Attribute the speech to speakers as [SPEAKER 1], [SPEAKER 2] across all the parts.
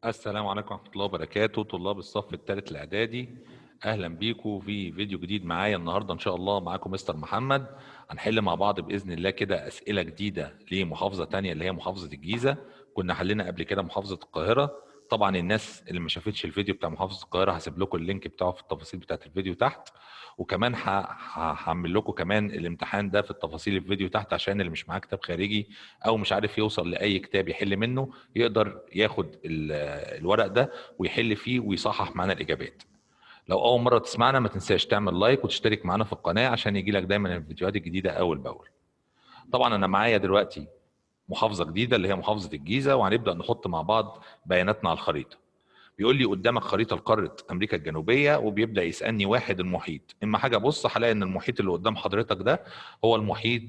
[SPEAKER 1] السلام عليكم ورحمة الله وبركاته. طلاب الصف الثالث الإعدادي، أهلا بيكم في فيديو جديد. معايا النهاردة إن شاء الله معاكم مستر محمد. هنحل مع بعض بإذن الله كده أسئلة جديدة لمحافظة تانية اللي هي محافظة الجيزة. كنا حلينا قبل كده محافظة القاهرة. طبعا الناس اللي ما شافتش الفيديو بتاع محافظة القاهرة هسيب لكم اللينك بتاعه في التفاصيل بتاعت الفيديو تحت، وكمان هعمل لكم كمان الامتحان ده في التفاصيل الفيديو تحت، عشان اللي مش معاه كتاب خارجي او مش عارف يوصل لاي كتاب يحل منه يقدر ياخد الورق ده ويحل فيه ويصحح معانا الاجابات. لو اول مره تسمعنا ما تنساش تعمل لايك وتشترك معانا في القناه عشان يجي لك دايما الفيديوهات الجديده اول باول. طبعا انا معايا دلوقتي محافظه جديده اللي هي محافظه الجيزه، وهنبدا نحط مع بعض بياناتنا على الخريطه. بيقول لي قدامك خريطه لقاره امريكا الجنوبيه، وبيبدا يسالني واحد المحيط. اما حاجه بص هلاقي ان المحيط اللي قدام حضرتك ده هو المحيط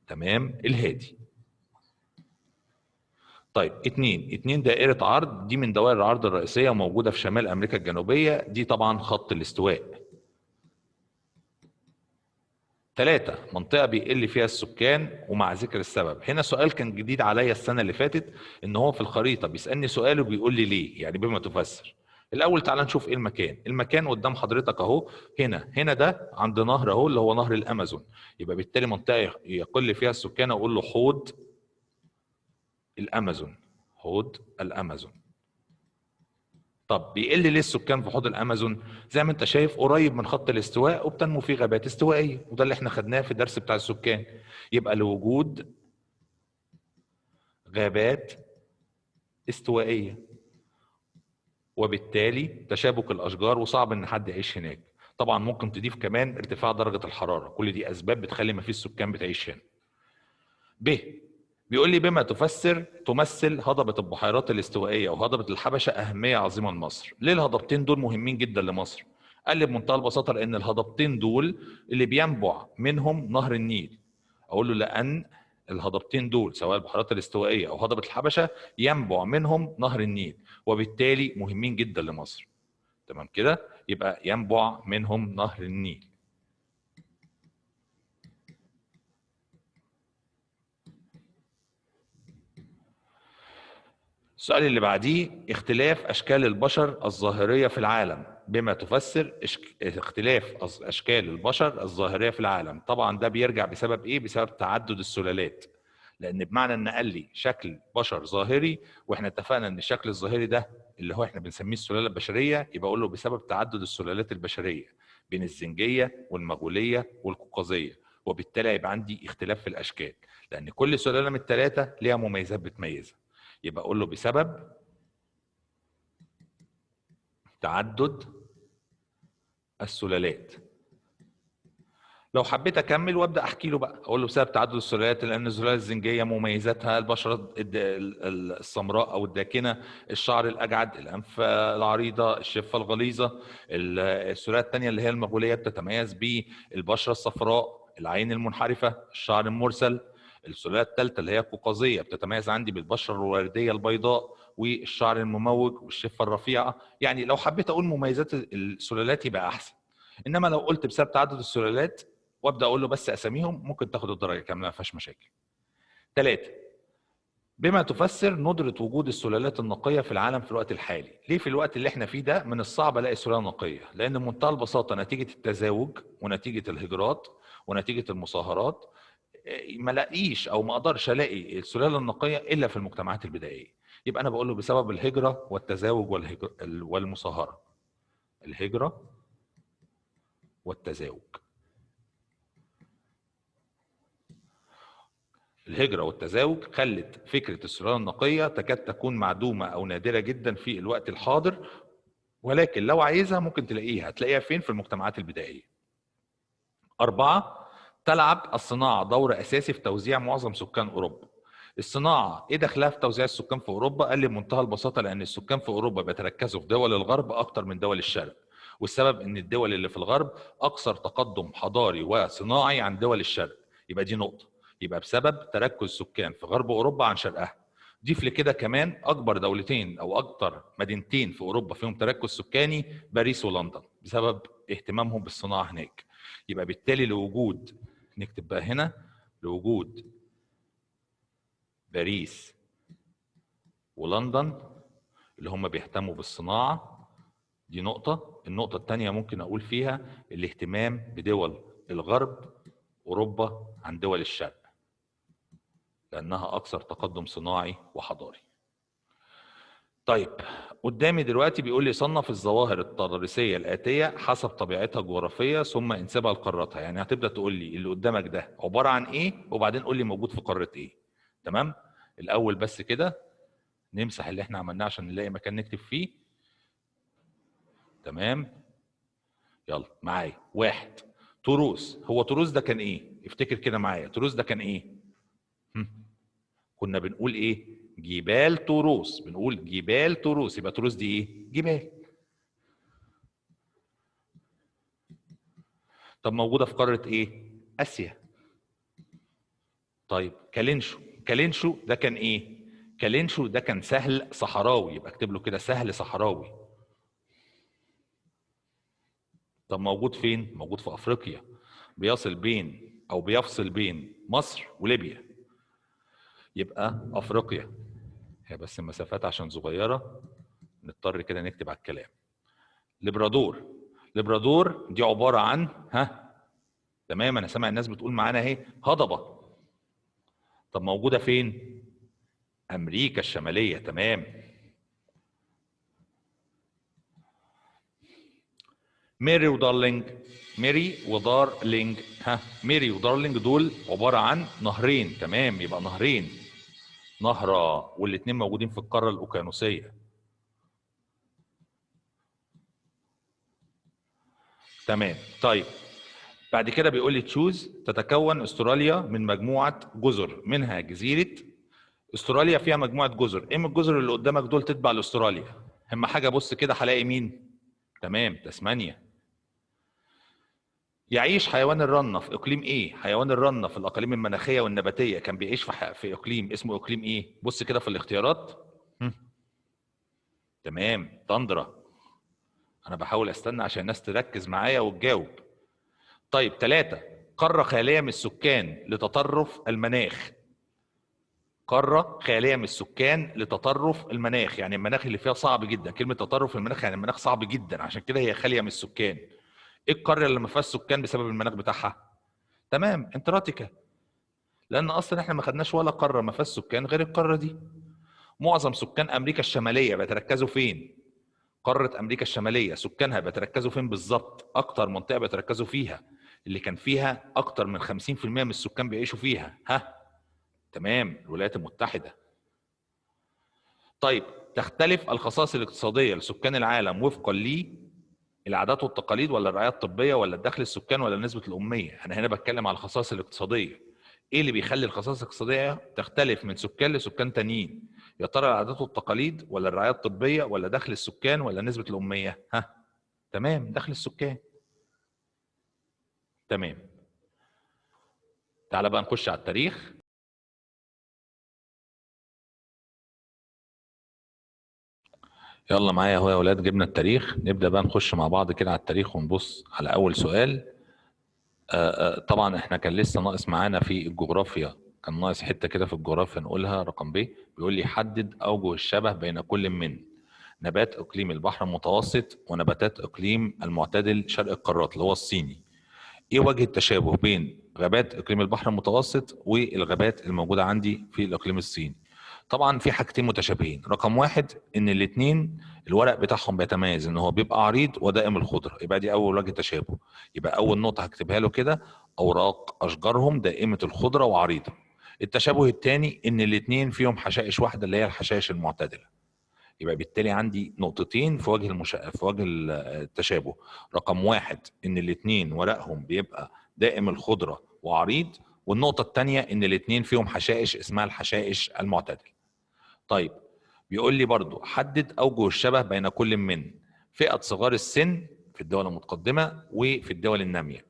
[SPEAKER 1] تمام الهادي. طيب اتنين دائرة عرض، دي من دوائر العرض الرئيسية وموجودة في شمال أمريكا الجنوبية، دي طبعا خط الاستواء. 3 منطقة بيقل فيها السكان ومع ذكر السبب. هنا سؤال كان جديد عليا السنة اللي فاتت، إن هو في الخريطة بيسألني سؤال وبيقول لي ليه، يعني بما تفسر. الأول تعال نشوف إيه المكان. المكان قدام حضرتك أهو، هنا ده عند نهر أهو اللي هو نهر الأمازون، يبقى بالتالي منطقة يقل فيها السكان أقول له حوض الأمازون. حوض الأمازون. طب بيقل ليه السكان في حوض الامازون؟ زي ما انت شايف قريب من خط الاستواء وبتنمو فيه غابات استوائيه، وده اللي احنا خدناه في الدرس بتاع السكان. يبقى لوجود غابات استوائيه، وبالتالي تشابك الاشجار وصعب ان حد يعيش هناك. طبعا ممكن تضيف كمان ارتفاع درجه الحراره، كل دي اسباب بتخلي ما فيش سكان بتعيش هنا. ب بيقول لي بما تمثل هضبة البحيرات الاستوائية وهضبة الحبشة أهمية عظيمة لمصر. ليه الهضبتين دول مهمين جدا لمصر؟ قال لي بمنتهى البساطة لأن الهضبتين دول اللي بينبع منهم نهر النيل. أقول له لأن الهضبتين دول سواء البحيرات الاستوائية أو هضبة الحبشة ينبع منهم نهر النيل، وبالتالي مهمين جدا لمصر. تمام كده؟ يبقى ينبع منهم نهر النيل. السؤال اللي بعديه اختلاف أشكال البشر الظاهرية في العالم، بما تفسر اختلاف أشكال البشر الظاهرية في العالم. طبعا ده بيرجع بسبب إيه؟ بسبب تعدد السلالات. لأن بمعنى إن قال لي شكل بشر ظاهري، وإحنا اتفقنا إن الشكل الظاهري ده اللي هو إحنا بنسميه السلالة البشرية، يبقى أقول له بسبب تعدد السلالات البشرية بين الزنجية والمغولية والقوقازية، وبالتالي يبقى عندي اختلاف في الأشكال، لأن كل سلالة من الثلاثة ليها مميزات بتميزها. يبقى اقول له بسبب تعدد السلالات. لو حبيت اكمل وابدا احكي له بقى، اقول له بسبب تعدد السلالات لان السلاله الزنجيه مميزاتها البشره السمراء او الداكنه، الشعر الاجعد، الانف العريضه، الشفه الغليظه. السلاله الثانيه اللي هي المغوليه بتتميز بالبشره الصفراء، العين المنحرفه، الشعر المرسل. السلاله الثالثه اللي هي القوقازيه بتتميز عندي بالبشره الورديه البيضاء والشعر المموج والشفه الرفيعه. يعني لو حبيت اقول مميزات السلالات يبقى احسن، انما لو قلت بسبب تعدد السلالات وابدا اقول له بس اساميهم ممكن تاخد الدرجه كامله ما فيهاش مشاكل. 3 بما تفسر ندرة وجود السلالات النقية في العالم في الوقت الحالي. ليه في الوقت اللي احنا فيه ده من الصعب الاقي سلالة نقية؟ لان بمنتهى البساطة نتيجة التزاوج ونتيجة الهجرات ونتيجة المصاهرات ما لاقيش او ما اقدرش الاقي السلالة النقية الا في المجتمعات البدائية. يبقى انا بقول له بسبب الهجرة والتزاوج والمصاهرة. الهجرة والتزاوج. الهجرة والتزاوج خلت فكرة السلالة النقية تكاد تكون معدومة أو نادرة جدا في الوقت الحاضر، ولكن لو عايزها ممكن هتلاقيها فين؟ في المجتمعات البدائية. 4 تلعب الصناعة دور أساسي في توزيع معظم سكان أوروبا. الصناعة إيه دخلها في توزيع السكان في أوروبا؟ قال لي بمنتهى البساطة لأن السكان في أوروبا بيتركزوا في دول الغرب أكتر من دول الشرق، والسبب إن الدول اللي في الغرب أكثر تقدم حضاري وصناعي عن دول الشرق. يبقى دي نقطة. يبقى بسبب تركز سكان في غرب أوروبا عن شرقها. ضيف لكده كمان أكبر دولتين أو أكتر مدينتين في أوروبا فيهم تركز سكاني، باريس ولندن، بسبب اهتمامهم بالصناعة هناك. يبقى بالتالي لوجود، نكتب بقى هنا لوجود باريس ولندن اللي هم بيهتموا بالصناعة. دي نقطة. النقطة الثانية ممكن أقول فيها الاهتمام بدول الغرب أوروبا عن دول الشرق لأنها أكثر تقدم صناعي وحضاري. طيب قدامي دلوقتي بيقول لي صنف الظواهر التضاريسية الآتية حسب طبيعتها الجغرافية ثم انسبها لقاراتها. يعني هتبدأ تقول لي اللي قدامك ده عبارة عن إيه وبعدين قول لي موجود في قارة إيه. تمام؟ الأول بس كده نمسح اللي احنا عملناه عشان نلاقي مكان نكتب فيه. تمام؟ يلا معايا. واحد، تروس. هو تروس ده كان ايه؟ افتكر كده معايا، تروس ده كان ايه؟ كنا بنقول ايه؟ جبال تروس. بنقول جبال تروس. يبقى تروس دي ايه؟ جبال. طب موجودة في قارة ايه؟ اسيا. طيب كالينشو. كالينشو ده كان ايه؟ كالينشو ده كان سهل صحراوي. يبقى اكتب له كده سهل صحراوي. طب موجود فين؟ موجود في افريقيا. بيصل بين او بيفصل بين مصر وليبيا. يبقى افريقيا. هي بس المسافات عشان صغيرة نضطر كده نكتب على الكلام. لبرادور. لبرادور دي عبارة عن تمام. انا سامع الناس بتقول معانا اهي هضبة. طب موجودة فين؟ امريكا الشمالية. تمام. ميري ودارلينج. ميري ودارلينج. ميري ودارلينج دول عبارة عن نهرين. تمام. يبقى نهرين. نهرة والاتنين موجودين في القارة الأوقيانوسية. تمام. طيب بعد كده بيقول لي تشوز. تتكون استراليا من مجموعة جزر منها جزيرة. استراليا فيها مجموعة جزر. ايه من الجزر اللي قدامك دول تتبع لاستراليا؟ اهم حاجة بص كده هلاقي مين؟ تمام. تسمانيا. يعيش حيوان الرنة في اقليم ايه؟ حيوان الرنة في الاقاليم المناخية والنباتية كان بيعيش في اقليم اسمه اقليم ايه؟ بص كده في الاختيارات. تمام. تندرا. انا بحاول استنى عشان الناس تركز معايا وتجاوب. طيب 3، قارة خالية من السكان لتطرف المناخ. قارة خالية من السكان لتطرف المناخ. يعني المناخ اللي فيها صعب جدا. كلمة تطرف المناخ يعني المناخ صعب جدا عشان كده هي خالية من السكان. ايه القارة اللي ما فيهاش سكان بسبب المناخ بتاعها؟ تمام. انتاركتيكا. لان اصلا احنا ما خدناش ولا قارة ما فيهاش سكان غير القارة دي. معظم سكان امريكا الشمالية بيتركزوا فين؟ قارة امريكا الشمالية سكانها بيتركزوا فين بالظبط؟ اكتر منطقة بيتركزوا فيها اللي كان فيها اكتر من 50% من السكان بيعيشوا فيها تمام. الولايات المتحدة. طيب تختلف الخصائص الاقتصادية لسكان العالم وفقا للعادات والتقاليد ولا الرعاية الطبية ولا الدخل السكان ولا نسبة الأمية؟ أنا هنا بتكلم على الخصائص الاقتصادية. إيه اللي بيخلي الخصائص الاقتصادية تختلف من سكان لسكان تانيين؟ يا ترى العادات والتقاليد ولا الرعاية الطبية ولا دخل السكان ولا نسبة الأمية؟ تمام. دخل السكان. تمام. تعال بقى نخش على التاريخ. يلا معايا اهو يا ولاد جبنا التاريخ. نبدأ بقى نخش مع بعض كده على التاريخ ونبص على أول سؤال. طبعا احنا كان لسه ناقص معانا في الجغرافيا. كان ناقص حتة كده في الجغرافيا نقولها. رقم ب بيقول لي حدد أوجه الشبه بين كل من نبات إقليم البحر المتوسط ونباتات إقليم المعتدل شرق القارات اللي هو الصيني. ايه وجه التشابه بين غابات اقليم البحر المتوسط والغابات الموجوده عندي في الاقليم الصيني؟ طبعا في حاجتين متشابهين. رقم واحد ان الاثنين الورق بتاعهم بيتميز ان هو بيبقى عريض ودائم الخضره. يبقى دي اول وجه تشابه. يبقى اول نقطه هكتبها له كده اوراق اشجارهم دائمه الخضره وعريضه. التشابه الثاني ان الاثنين فيهم حشائش واحده اللي هي الحشائش المعتدله. يبقى بالتالي عندي نقطتين في وجه في وجه التشابه. رقم واحد ان الاثنين ورقهم بيبقى دائم الخضرة وعريض. والنقطة الثانية ان الاثنين فيهم حشائش اسمها الحشائش المعتدل. طيب بيقول لي برضو حدد اوجه الشبه بين كل من فئة صغار السن في الدول المتقدمة وفي الدول النامية.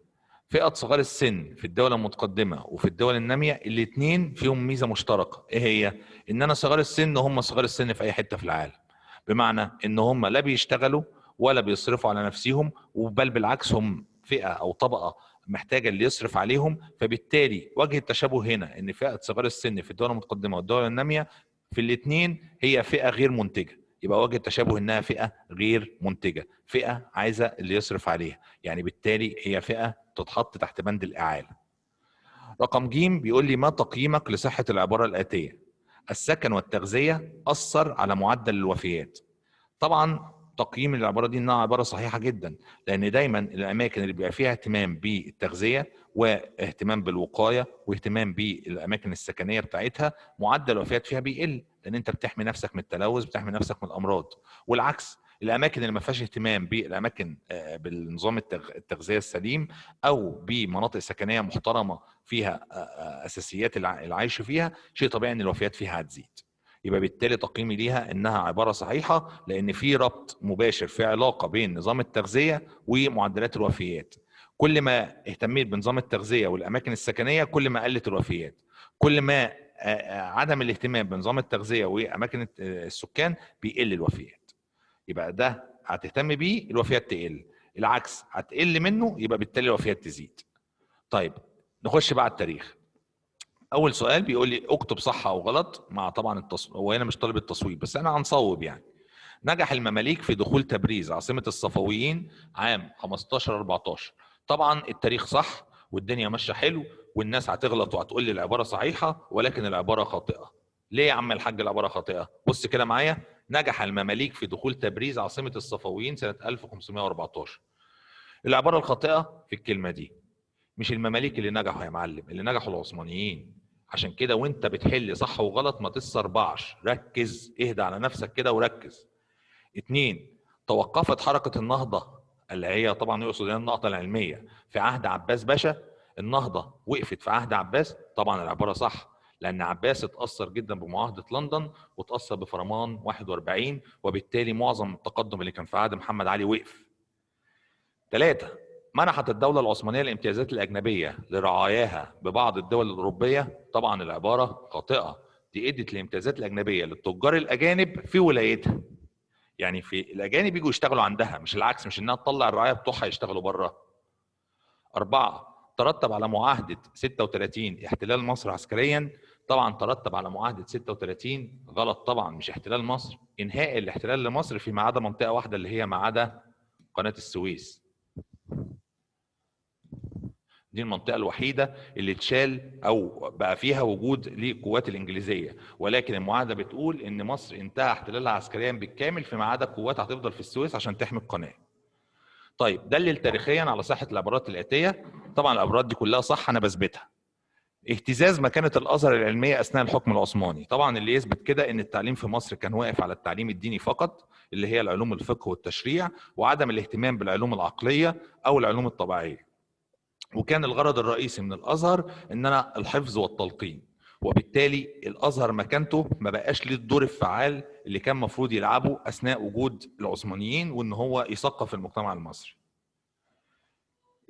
[SPEAKER 1] فئة صغار السن في الدول المتقدمة وفي الدول النامية الاثنين فيهم ميزة مشتركة. ايه هي؟ ان انا صغار السن هم صغار السن في اي حتة في العالم. بمعنى ان هم لا بيشتغلوا ولا بيصرفوا على نفسهم، بل بالعكس هم فئة او طبقة محتاجه اللي يصرف عليهم، فبالتالي وجه التشابه هنا ان فئه صغار السن في الدول المتقدمه والدول الناميه في الاثنين هي فئه غير منتجه. يبقى وجه التشابه انها فئه غير منتجه، فئه عايزه اللي يصرف عليها، يعني بالتالي هي فئه تتحط تحت بند الاعاله. رقم ج بيقول لي ما تقييمك لصحه العباره الاتيه؟ السكن والتغذيه اثر على معدل الوفيات. طبعا تقييم العباره دي انها عباره صحيحه جدا، لان دايما الاماكن اللي بيبقى فيها اهتمام بالتغذيه واهتمام بالوقايه واهتمام بالاماكن السكنيه بتاعتها معدل الوفيات فيها بيقل، لان انت بتحمي نفسك من التلوث، بتحمي نفسك من الامراض. والعكس، الاماكن اللي ما فيهاش اهتمام بالاماكن بالنظام التغذيه السليم او بمناطق سكنيه محترمه فيها اساسيات العيش فيها، شيء طبيعي ان الوفيات فيها هتزيد. يبقى بالتالي تقييمي ليها انها عباره صحيحه، لان في ربط مباشر، في علاقه بين نظام التغذيه ومعدلات الوفيات. كل ما اهتميت بنظام التغذيه والاماكن السكنيه كل ما قلت الوفيات، كل ما عدم الاهتمام بنظام التغذيه واماكن السكان بيقل الوفيات. يبقى ده هتهتم بيه الوفيات تقل، العكس هتقل منه يبقى بالتالي الوفيات تزيد. طيب نخش بقى على التاريخ. اول سؤال بيقول لي اكتب صح او غلط مع طبعا هو هنا مش طالب التصويب بس انا هنصوب يعني. نجح المماليك في دخول تبريز عاصمه الصفويين عام 1514. طبعا التاريخ صح والدنيا ماشيه حلو والناس هتغلط وهتقول لي العباره صحيحه، ولكن العباره خاطئه. ليه يا عم الحاج العباره خاطئه؟ بص كده معايا. نجح المماليك في دخول تبريز عاصمه الصفويين سنه 1514. العباره الخاطئه في الكلمه دي مش المماليك اللي نجحوا يا معلم، اللي نجحوا العثمانيين. عشان كده وانت بتحل صح وغلط ما تسربعش، ركز، اهدى على نفسك كده وركز. 2. توقفت حركة النهضة اللي هي طبعا يقصد هنا النهضة العلمية في عهد عباس باشا. النهضة وقفت في عهد عباس؟ طبعا العبارة صح، لأن عباس اتأثر جدا بمعاهدة لندن واتأثر بفرمان 41، وبالتالي معظم التقدم اللي كان في عهد محمد علي وقف. 3. منحت الدولة العثمانية الامتيازات الأجنبية لرعاياها ببعض الدول الأوروبية. طبعا العبارة خاطئة، دي ادت الامتيازات الأجنبية للتجار الأجانب في ولايتها، يعني في الأجانب يجوا يشتغلوا عندها، مش العكس، مش إنها تطلع الرعاية بتوعها يشتغلوا بره. 4. ترتب على معاهدة 36 احتلال مصر عسكريا. طبعا ترتب على معاهدة 36 غلط طبعا، مش احتلال مصر، إنهاء الاحتلال لمصر فيما عدا منطقة واحدة اللي هي ما عدا قناة السويس. دي المنطقة الوحيدة اللي اتشال أو بقى فيها وجود للقوات الإنجليزية، ولكن المعاهدة بتقول إن مصر انتهى احتلالها عسكريا بالكامل فيما عدا قوات هتفضل في السويس عشان تحمي القناة. طيب دلل تاريخيا على صحة العبارات الآتية. طبعا العبارات دي كلها صح أنا بثبتها. اهتزاز مكانة الأزهر العلمية أثناء الحكم العثماني. طبعا اللي يثبت كده إن التعليم في مصر كان واقف على التعليم الديني فقط، اللي هي العلوم الفقه والتشريع، وعدم الاهتمام بالعلوم العقلية أو العلوم الطبيعية. وكان الغرض الرئيسي من الازهر ان انا الحفظ والتلقين، وبالتالي الازهر مكانته ما بقاش ليه الدور الفعال اللي كان المفروض يلعبه اثناء وجود العثمانيين وان هو يثقف المجتمع المصري.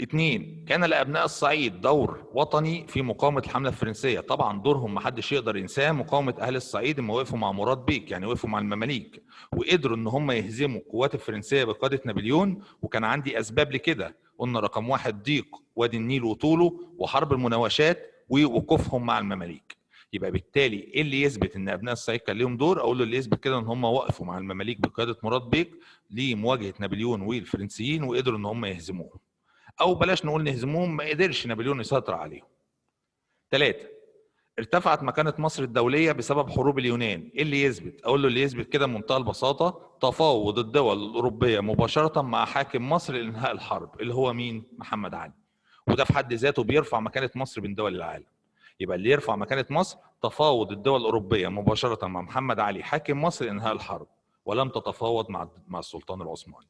[SPEAKER 1] 2. كان لابناء الصعيد دور وطني في مقاومه الحمله الفرنسيه. طبعا دورهم ما حدش يقدر ينساه، مقاومه اهل الصعيد لما وقفوا مع مراد بيك، يعني وقفوا مع المماليك وقدروا ان هم يهزموا القوات الفرنسيه بقياده نابليون. وكان عندي اسباب لكده، قلنا رقم 1 ضيق وادي النيل وطوله وحرب المناوشات ووقوفهم مع المماليك. يبقى بالتالي ايه اللي يثبت ان ابناء الصعيد كان لهم دور؟ اقول له اللي يثبت كده ان هم وقفوا مع المماليك بقياده مراد بيك لمواجهه نابليون والفرنسيين وقدروا ان هم يهزموهم، او بلاش نقول نهزموهم، ما قدرش نابليون يسيطر عليهم. 3. ارتفعت مكانة مصر الدولية بسبب حروب اليونان. ايه اللي يثبت؟ اقول له اللي يثبت كده بمنتهى البساطة تفاوض الدول الأوروبية مباشرة مع حاكم مصر لإنهاء الحرب اللي هو مين؟ محمد علي. وده في حد ذاته بيرفع مكانة مصر بين دول العالم. يبقى اللي يرفع مكانة مصر تفاوض الدول الأوروبية مباشرة مع محمد علي حاكم مصر لإنهاء الحرب، ولم تتفاوض مع السلطان العثماني.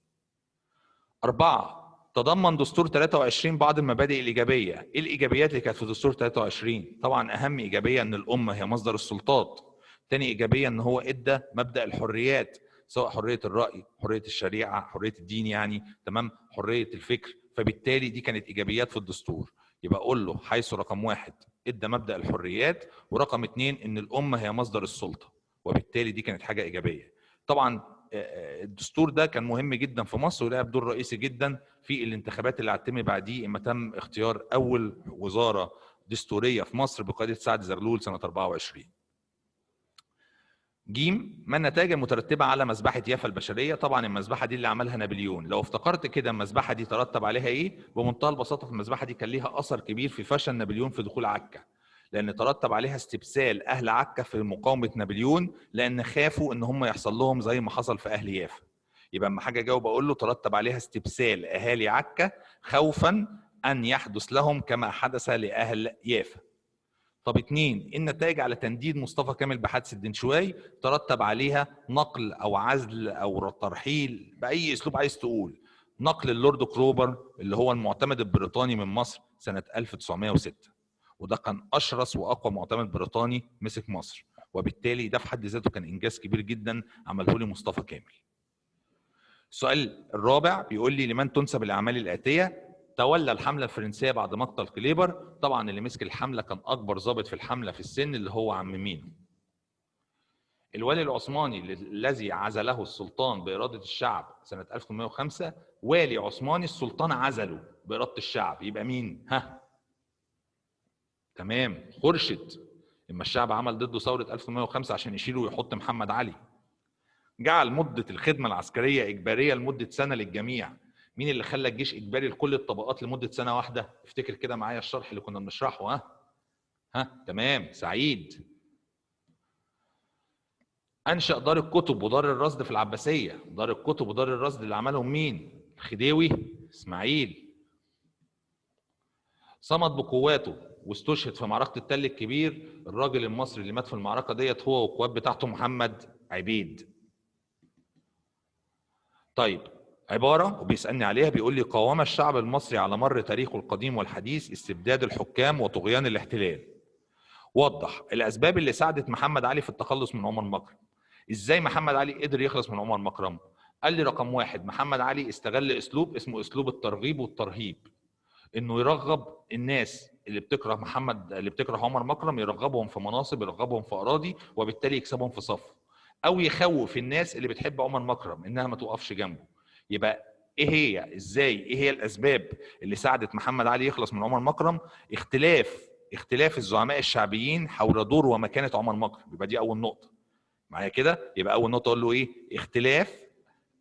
[SPEAKER 1] 4. تضمن دستور 23 بعض المبادئ الإيجابية. إيه الإيجابيات اللي كانت في دستور 23؟ طبعا أهم إيجابية إن الأمة هي مصدر السلطات. تاني إيجابية إن هو إدى مبدأ الحريات، سواء حرية الرأي، حرية الشريعة، حرية الدين يعني، تمام، حرية الفكر. فبالتالي دي كانت إيجابيات في الدستور. يبقى أقول له حيث رقم 1 إدى مبدأ الحريات، ورقم 2 إن الأمة هي مصدر السلطة، وبالتالي دي كانت حاجة إيجابية. طبعا الدستور ده كان مهم جدا في مصر ولعب دور رئيسي جدا في الانتخابات اللي هتتم بعديه اما تم اختيار اول وزاره دستوريه في مصر بقياده سعد زغلول سنه 24. جيم، ما النتائج المترتبه على مذبحه يافا البشريه؟ طبعا المذبحه دي اللي عملها نابليون. لو افتكرت كده المذبحه دي ترتب عليها ايه؟ بمنتهى البساطه في المذبحه دي كان ليها اثر كبير في فشل نابليون في دخول عكا، لان ترتب عليها استبسال اهل عكا في مقاومه نابليون، لان خافوا ان هم يحصل لهم زي ما حصل في اهل يافا. يبقى اما حاجه اجاوب اقول له ترتب عليها استبسال اهالي عكا خوفا ان يحدث لهم كما حدث لاهل يافا. طب 2، النتائج على تنديد مصطفى كامل بحادثه دنشواي؟ ترتب عليها نقل او عزل او ترحيل باي اسلوب عايز تقول، نقل اللورد كروبر اللي هو المعتمد البريطاني من مصر سنه 1906، وده كان اشرس واقوى معتمد بريطاني مسك مصر، وبالتالي ده في حد ذاته كان انجاز كبير جدا عمله لي مصطفى كامل. السؤال الرابع بيقول لي لمن تنسب الاعمال الاتيه؟ تولى الحمله الفرنسيه بعد مقتل كليبر. طبعا اللي مسك الحمله كان اكبر ضابط في الحمله في السن اللي هو عم مينو. الوالي العثماني الذي عزله السلطان باراده الشعب سنه 1805، والي عثماني السلطان عزله باراده الشعب، يبقى مين؟ ها؟ تمام، خورشيد. اما الشعب عمل ضده ثوره 1805 عشان يشيله ويحط محمد علي. جعل مده الخدمه العسكريه اجباريه لمده سنه للجميع. مين اللي خلى الجيش اجباري لكل الطبقات لمده سنه واحده؟ افتكر كده معايا الشرح اللي كنا بنشرحه. ها تمام، سعيد. انشأ دار الكتب ودار الرصد في العباسيه. دار الكتب ودار الرصد اللي عملهم مين؟ الخديوي اسماعيل. صمد بقواته واستشهد في معركه التل الكبير. الراجل المصري اللي مات في المعركه ديت هو والقوات بتاعته محمد عبيد. طيب، عباره وبيسالني عليها بيقول لي قاوم الشعب المصري على مر تاريخه القديم والحديث استبداد الحكام وطغيان الاحتلال. وضح الاسباب اللي ساعدت محمد علي في التخلص من عمر مكرم. ازاي محمد علي قدر يخلص من عمر مكرم؟ قال لي رقم 1، محمد علي استغل اسلوب اسمه اسلوب الترغيب والترهيب، انه يرغب الناس اللي بتكره عمر مكرم، يرغبهم في مناصب، يرغبهم في اراضي، وبالتالي يكسبهم في صف، او يخوف الناس اللي بتحب عمر مكرم انها ما توقفش جنبه. يبقى ايه هي الاسباب اللي ساعدت محمد علي يخلص من عمر مكرم؟ اختلاف الزعماء الشعبيين حول دور ومكانه عمر مكرم. يبقى دي اول نقطه معايا كده. يبقى اول نقطه اقول له ايه؟ اختلاف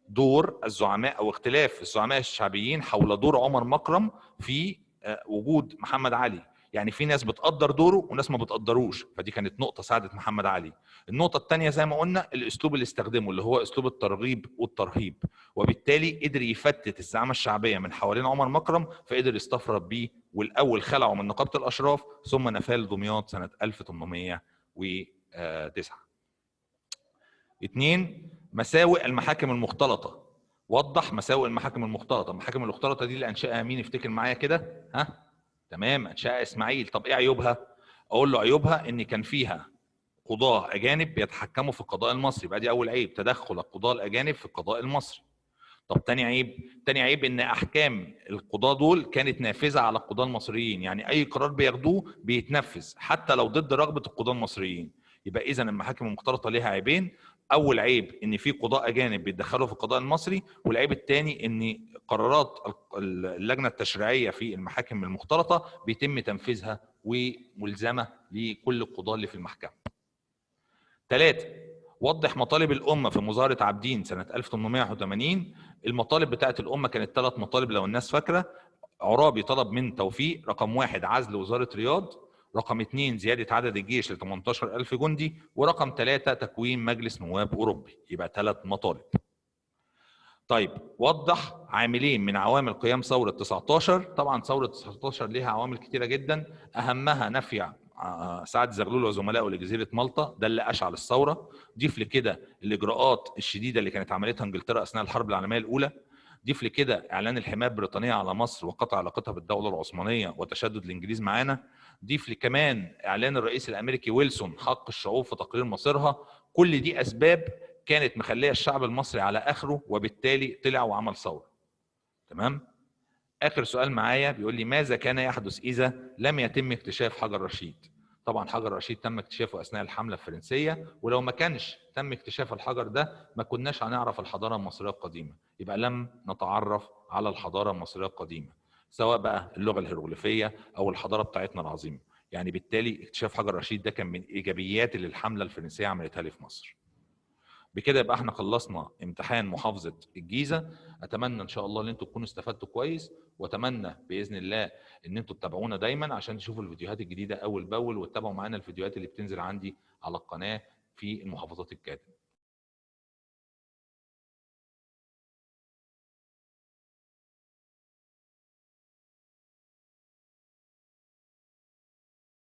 [SPEAKER 1] دور الزعماء او اختلاف الزعماء الشعبيين حول دور عمر مكرم في وجود محمد علي. يعني في ناس بتقدر دوره وناس ما بتقدروش، فدي كانت نقطه ساعدت محمد علي. النقطه الثانيه زي ما قلنا الاسلوب اللي استخدمه اللي هو اسلوب الترغيب والترهيب، وبالتالي قدر يفتت الزعامه الشعبيه من حوالين عمر مكرم، فقدر يستفرد بيه، والاول خلعه من نقابه الاشراف ثم نفاه لدمياط سنه 1809. 2، مساوئ المحاكم المختلطه. وضح مساوئ المحاكم المختلطه. المحاكم المختلطه دي اللي انشاها مين؟ افتكر معايا كده. تمام، انشاها اسماعيل. طب ايه عيوبها؟ اقول له عيوبها ان كان فيها قضاه اجانب بيتحكموا في القضاء المصري. يبقى دي اول عيب، تدخل القضاه الاجانب في القضاء المصري. طب تاني عيب ان احكام القضاه دول كانت نافذه على القضاه المصريين، يعني اي قرار بياخدوه بيتنفذ حتى لو ضد رغبه القضاه المصريين. يبقى اذا المحاكم المختلطه ليها عيبين. اول عيب ان في قضاء اجانب بيتدخلوا في القضاء المصري، والعيب الثاني ان قرارات اللجنه التشريعيه في المحاكم المختلطه بيتم تنفيذها وملزمه لكل القضاه اللي في المحكمه. 3، وضح مطالب الامه في مظاهره عابدين سنه 1881. المطالب بتاعت الامه كانت 3 مطالب لو الناس فاكره. عرابي طلب من توفيق رقم 1 عزل وزاره رياض، رقم 2 زياده عدد الجيش ل 18,000 جندي، ورقم 3 تكوين مجلس نواب اوروبي. يبقى 3 مطالب. طيب، وضح عاملين من عوامل قيام ثوره 19. طبعا ثوره 19 ليها عوامل كتيره جدا، اهمها نفي سعد زغلول وزملائه لجزيره مالطا، ده اللي اشعل الثوره. ضيف لكده الاجراءات الشديده اللي كانت عملتها انجلترا اثناء الحرب العالميه الاولى. ضيف لكده اعلان الحمايه البريطانيه على مصر وقطع علاقتها بالدوله العثمانيه وتشدد الانجليز معانا. ضيف كمان اعلان الرئيس الامريكي ويلسون حق الشعوب في تقرير مصيرها. كل دي اسباب كانت مخليه الشعب المصري على اخره، وبالتالي طلع وعمل ثوره. تمام. اخر سؤال معايا بيقول لي ماذا كان يحدث اذا لم يتم اكتشاف حجر رشيد؟ طبعا حجر رشيد تم اكتشافه اثناء الحمله الفرنسيه، ولو ما كانش تم اكتشاف الحجر ده ما كناش هنعرف الحضاره المصريه القديمه، يبقى لم نتعرف على الحضاره المصريه القديمه سواء بقى اللغه الهيروغليفيه او الحضاره بتاعتنا العظيمه. يعني بالتالي اكتشاف حجر رشيد ده كان من ايجابيات اللي الحمله الفرنسيه عملتها لي في مصر. بكده يبقى احنا خلصنا امتحان محافظة الجيزة. اتمنى ان شاء الله ان انتوا تكونوا استفدتوا كويس، واتمنى باذن الله ان انتوا تتابعونا دايما عشان تشوفوا الفيديوهات الجديدة اول باول، وتتابعوا معانا الفيديوهات اللي بتنزل عندي على القناة في المحافظات القادمة.